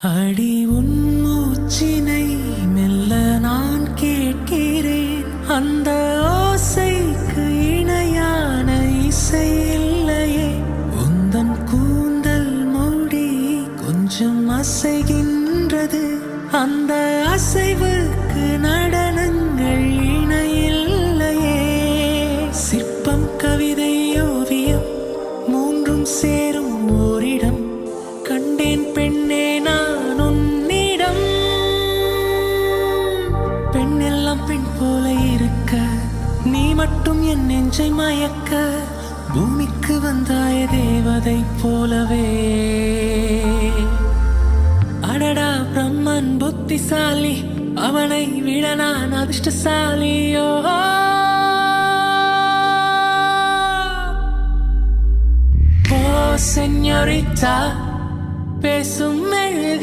அடி உன் மூச்சினை மெல்ல நான் கேட்கிறேன். அந்த ஓசைக்கு இணையான இசை இல்லையே. உந்தன் கூந்தல் மூடி கொஞ்சம் அசைகின்றது. அந்த அசைவுக்கு நடனங்கள் இணையில்லையே. சிற்பம், கவிதை, ஓவியம் மூன்றும் சேரும் ஓரிடம் கண்டேன் பெண்ணே நான் உன்னிடம். பெண்ணெல்லாம் பெண் போல இருக்க, நீ மட்டும் என் நெஞ்சை மயக்க. பூமிக்கு வந்தாய தேவதை போலவே. அடடா பிரம்மன் புத்திசாலி, அவனை விட நான் அதிர்ஷ்டசாலியோ. ஓ செஞோரிட்டா, பேசும் மெழுகு